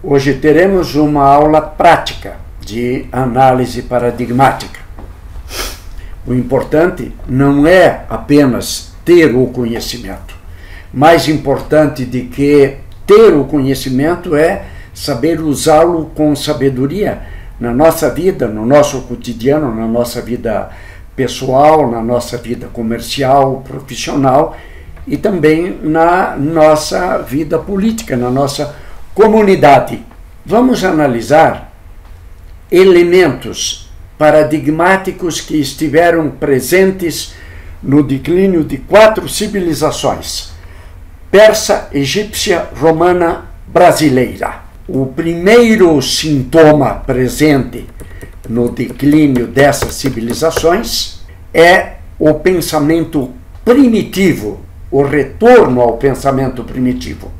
Hoje teremos uma aula prática de análise paradigmática. O importante não é apenas ter o conhecimento. Mais importante de que ter o conhecimento é saber usá-lo com sabedoria na nossa vida, no nosso cotidiano, na nossa vida pessoal, na nossa vida comercial, profissional e também na nossa vida política, na nossa comunidade. Vamos analisar elementos paradigmáticos que estiveram presentes no declínio de 4 civilizações: persa, egípcia, romana, brasileira. O primeiro sintoma presente no declínio dessas civilizações é o pensamento primitivo, o retorno ao pensamento primitivo.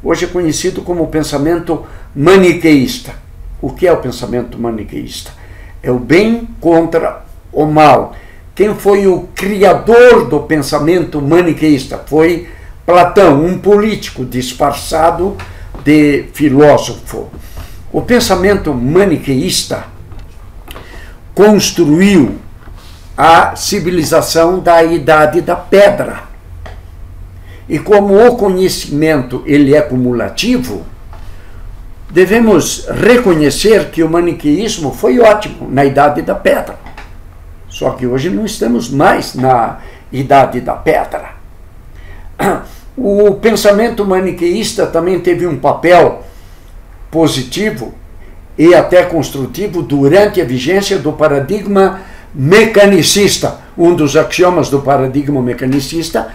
Hoje é conhecido como pensamento maniqueísta. O que é o pensamento maniqueísta? É o bem contra o mal. Quem foi o criador do pensamento maniqueísta? Foi Platão, um político disfarçado de filósofo. O pensamento maniqueísta construiu a civilização da Idade da Pedra. E como o conhecimento ele é cumulativo, devemos reconhecer que o maniqueísmo foi ótimo na Idade da Pedra. Só que hoje não estamos mais na Idade da Pedra. O pensamento maniqueísta também teve um papel positivo e até construtivo durante a vigência do paradigma mecanicista. Um dos axiomas do paradigma mecanicista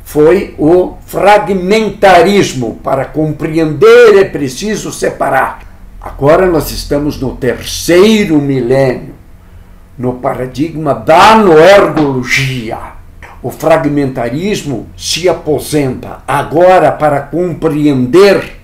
foi o fragmentarismo. Para compreender é preciso separar. Agora nós estamos no 3º milênio, no paradigma da noergologia. O fragmentarismo se aposenta. Agora, para compreender,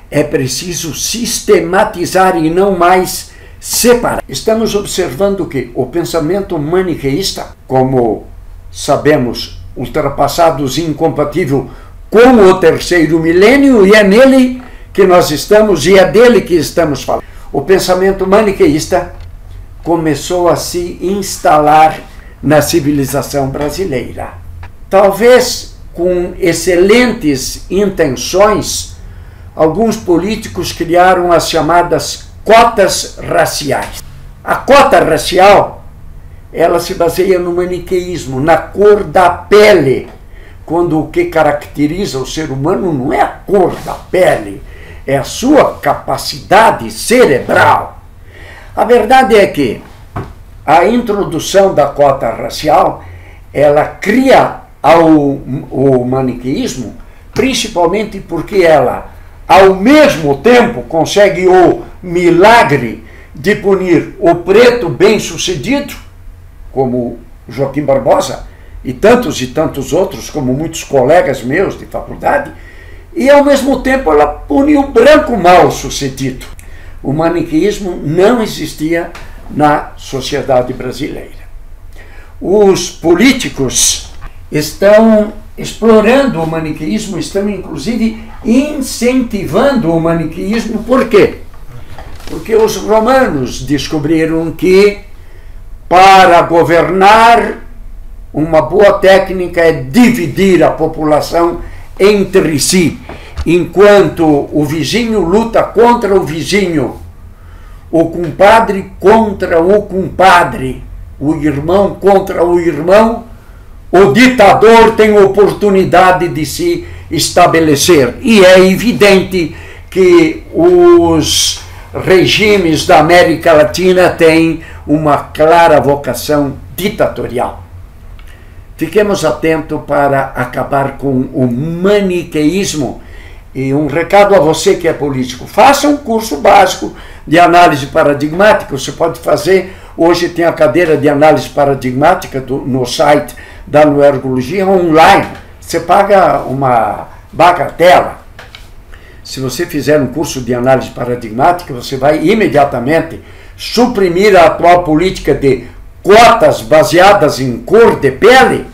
é preciso sistematizar e não mais separar. Estamos observando que o pensamento maniqueísta, como sabemos, ultrapassados e incompatível com o 3º milênio, e é nele que nós estamos e é dele que estamos falando. O pensamento maniqueísta começou a se instalar na civilização brasileira. Talvez com excelentes intenções, alguns políticos criaram as chamadas cotas raciais. A cota racial, ela se baseia no maniqueísmo, na cor da pele, quando o que caracteriza o ser humano não é a cor da pele, é a sua capacidade cerebral. A verdade é que a introdução da cota racial, ela cria o maniqueísmo, principalmente porque ela, ao mesmo tempo, consegue o milagre de punir o preto bem-sucedido, como Joaquim Barbosa, e tantos outros, como muitos colegas meus de faculdade, e ao mesmo tempo ela pune o branco mal-sucedido. O maniqueísmo não existia na sociedade brasileira. Os políticos estão explorando o maniqueísmo, estão inclusive incentivando o maniqueísmo. Por quê? Porque os romanos descobriram que para governar, uma boa técnica é dividir a população entre si. Enquanto o vizinho luta contra o vizinho, o compadre contra o compadre, o irmão contra o irmão, o ditador tem oportunidade de se estabelecer. E é evidente que os regimes da América Latina têm uma clara vocação ditatorial. Fiquemos atentos para acabar com o maniqueísmo. E um recado a você que é político: faça um curso básico de análise paradigmática. Você pode fazer, hoje tem a cadeira de análise paradigmática no site da Noergologia online. Você paga uma bagatela. Se você fizer um curso de análise paradigmática, você vai imediatamente suprimir a atual política de cotas baseadas em cor de pele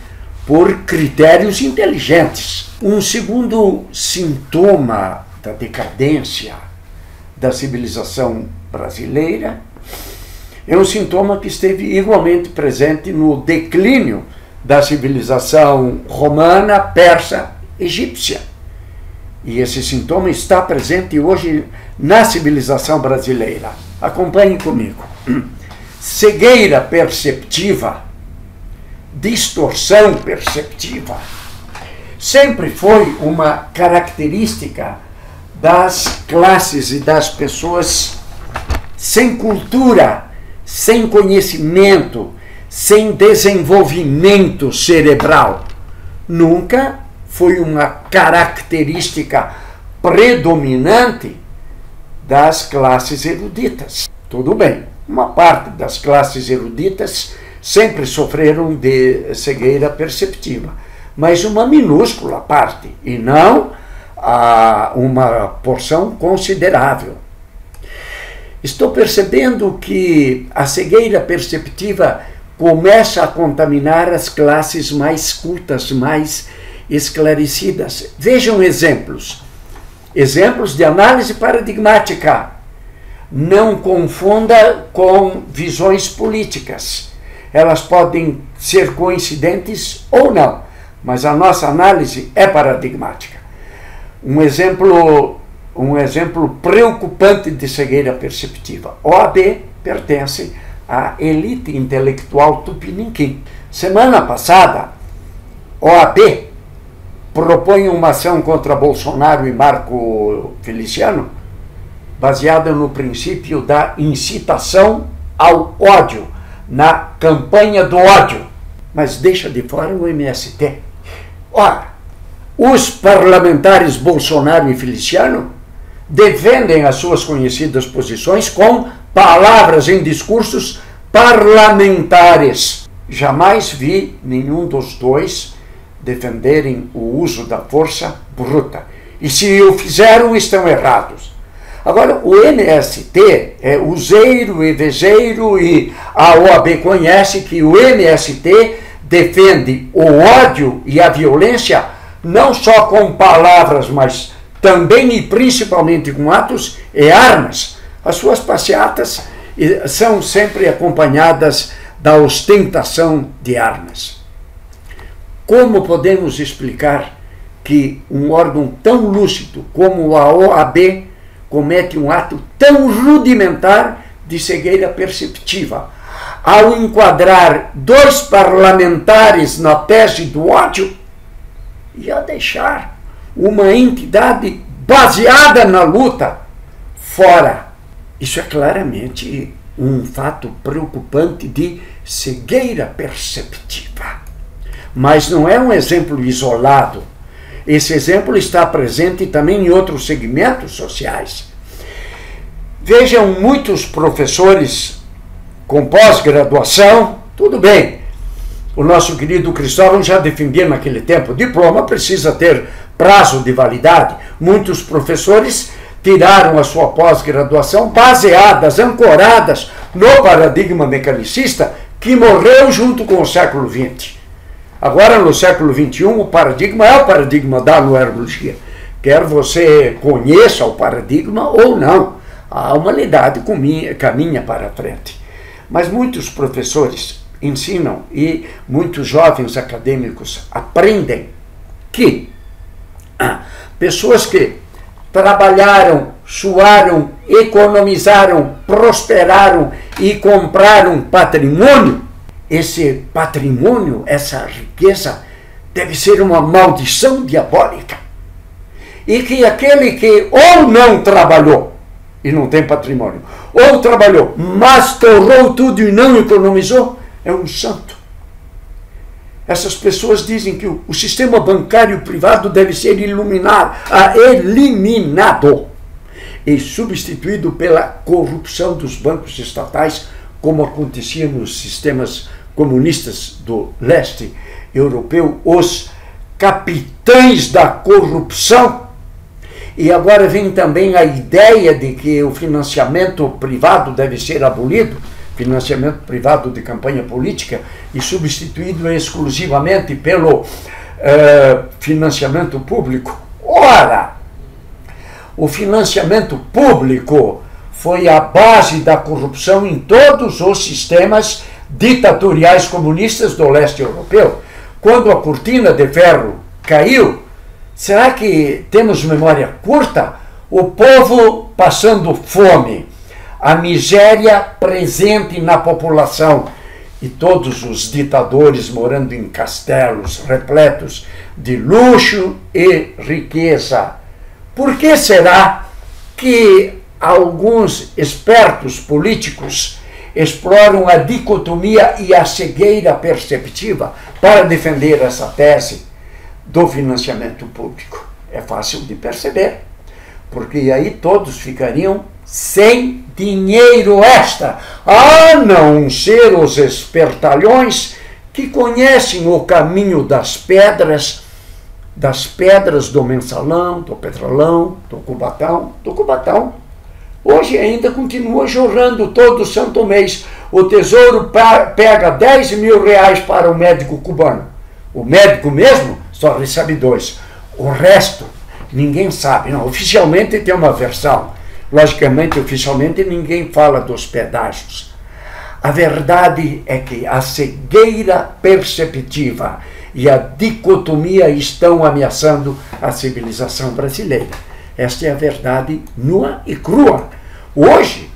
por critérios inteligentes. Um segundo sintoma da decadência da civilização brasileira, é um sintoma que esteve igualmente presente no declínio da civilização romana, persa, egípcia. E esse sintoma está presente hoje na civilização brasileira. Acompanhe comigo. Cegueira perceptiva, distorção perceptiva, sempre foi uma característica das classes e das pessoas sem cultura, sem conhecimento, sem desenvolvimento cerebral. Nunca foi uma característica predominante das classes eruditas. Tudo bem, uma parte das classes eruditas sempre sofreram de cegueira perceptiva, mas uma minúscula parte, e não uma porção considerável. Estou percebendo que a cegueira perceptiva começa a contaminar as classes mais cultas, mais esclarecidas. Vejam exemplos. Exemplos de análise paradigmática. Não confunda com visões políticas. Elas podem ser coincidentes ou não, mas a nossa análise é paradigmática. Um exemplo preocupante de cegueira perceptiva. OAB pertence à elite intelectual tupiniquim. Semana passada, OAB propõe uma ação contra Bolsonaro e Marco Feliciano, baseada no princípio da incitação ao ódio, na campanha do ódio, mas deixa de fora o MST. Ora, os parlamentares Bolsonaro e Feliciano defendem as suas conhecidas posições com palavras em discursos parlamentares. Jamais vi nenhum dos dois defenderem o uso da força bruta. E se o fizeram, estão errados. Agora, o MST é useiro e vezeiro, e a OAB conhece que o MST defende o ódio e a violência não só com palavras, mas também e principalmente com atos e armas. As suas passeatas são sempre acompanhadas da ostentação de armas. Como podemos explicar que um órgão tão lúcido como a OAB comete um ato tão rudimentar de cegueira perceptiva, ao enquadrar dois parlamentares na tese do ódio e a deixar uma entidade baseada na luta fora? Isso é claramente um fato preocupante de cegueira perceptiva. Mas não é um exemplo isolado. Esse exemplo está presente também em outros segmentos sociais. Vejam, muitos professores com pós-graduação, tudo bem, o nosso querido Cristóvão já defendia naquele tempo, o diploma precisa ter prazo de validade. Muitos professores tiraram a sua pós-graduação baseadas, ancoradas no paradigma mecanicista que morreu junto com o século XX. Agora, no século XXI, o paradigma é o paradigma da noergologia. Quer você conheça o paradigma ou não, a humanidade caminha para frente. Mas muitos professores ensinam e muitos jovens acadêmicos aprendem que pessoas que trabalharam, suaram, economizaram, prosperaram e compraram patrimônio, esse patrimônio, essa riqueza, deve ser uma maldição diabólica. E que aquele que ou não trabalhou e não tem patrimônio, ou trabalhou, mas torrou tudo e não economizou, é um santo. Essas pessoas dizem que o sistema bancário privado deve ser eliminado e substituído pela corrupção dos bancos estatais, como acontecia nos sistemas comunistas do leste europeu, os capitães da corrupção. E agora vem também a ideia de que o financiamento privado deve ser abolido, financiamento privado de campanha política, e substituído exclusivamente pelo financiamento público. Ora, O financiamento público foi a base da corrupção em todos os sistemas ditatoriais comunistas do leste europeu. Quando a cortina de ferro caiu, será que temos memória curta? O povo passando fome, a miséria presente na população e todos os ditadores morando em castelos repletos de luxo e riqueza. Por que será que alguns espertos políticos exploram a dicotomia e a cegueira perceptiva para defender essa tese do financiamento público? É fácil de perceber, porque aí todos ficariam sem dinheiro extra, a não ser os espertalhões que conhecem o caminho das pedras do mensalão, do petrolão, do cubatão. Hoje ainda continua jorrando todo santo mês. O Tesouro pega 10 mil reais para o médico cubano. O médico mesmo só recebe 2. O resto, ninguém sabe. Não, oficialmente tem uma versão. Logicamente, oficialmente, ninguém fala dos pedágios. A verdade é que a cegueira perceptiva e a dicotomia estão ameaçando a civilização brasileira. Esta é a verdade nua e crua. Hoje,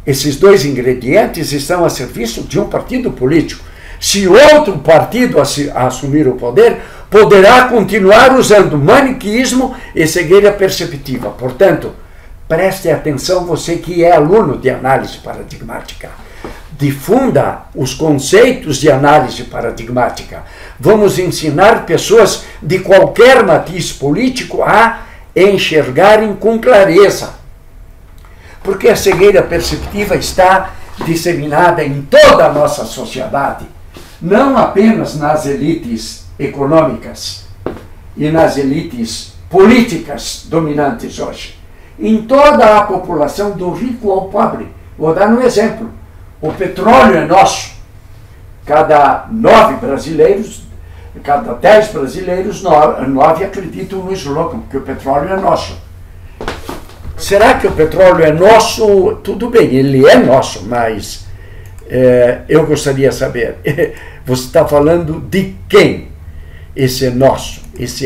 esses dois ingredientes estão a serviço de um partido político. Se outro partido assumir o poder, poderá continuar usando maniqueísmo e cegueira perceptiva. Portanto, preste atenção, você que é aluno de análise paradigmática. Difunda os conceitos de análise paradigmática. Vamos ensinar pessoas de qualquer matiz político a enxergarem com clareza. Porque a cegueira perceptiva está disseminada em toda a nossa sociedade, não apenas nas elites econômicas e nas elites políticas dominantes hoje. Em toda a população, do rico ao pobre. Vou dar um exemplo. O petróleo é nosso. Cada 10 brasileiros, 9 acreditam no slogan, porque o petróleo é nosso. Será que o petróleo é nosso? Tudo bem, ele é nosso, mas eu gostaria de saber, você está falando de quem? Esse é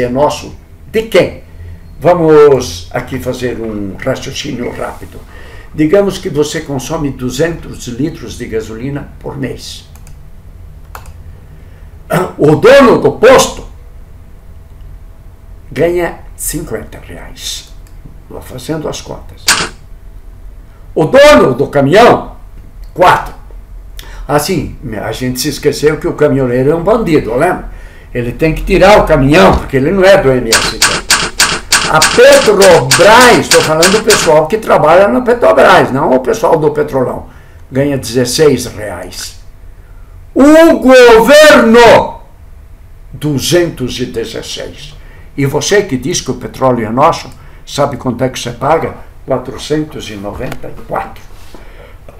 nosso de quem? Vamos aqui fazer um raciocínio rápido. Digamos que você consome 200 litros de gasolina por mês. O dono do posto ganha 50 reais. Vou fazendo as contas. O dono do caminhão, 4. Assim, a gente se esqueceu que o caminhoneiro é um bandido, lembra? Ele tem que tirar o caminhão, porque ele não é do MST. A Petrobras, estou falando do pessoal que trabalha na Petrobras, não o pessoal do Petrolão, ganha 16 reais. O governo, 216. E você que diz que o petróleo é nosso, sabe quanto é que você paga? 494.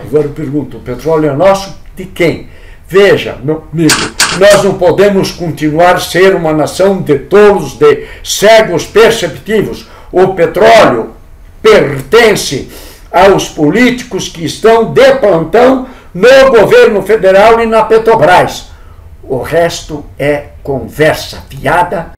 Agora eu pergunto, o petróleo é nosso? De quem? Veja, meu amigo, nós não podemos continuar a ser uma nação de tolos, de cegos perceptivos. O petróleo pertence aos políticos que estão de plantão no governo federal e na Petrobras. O resto é conversa fiada.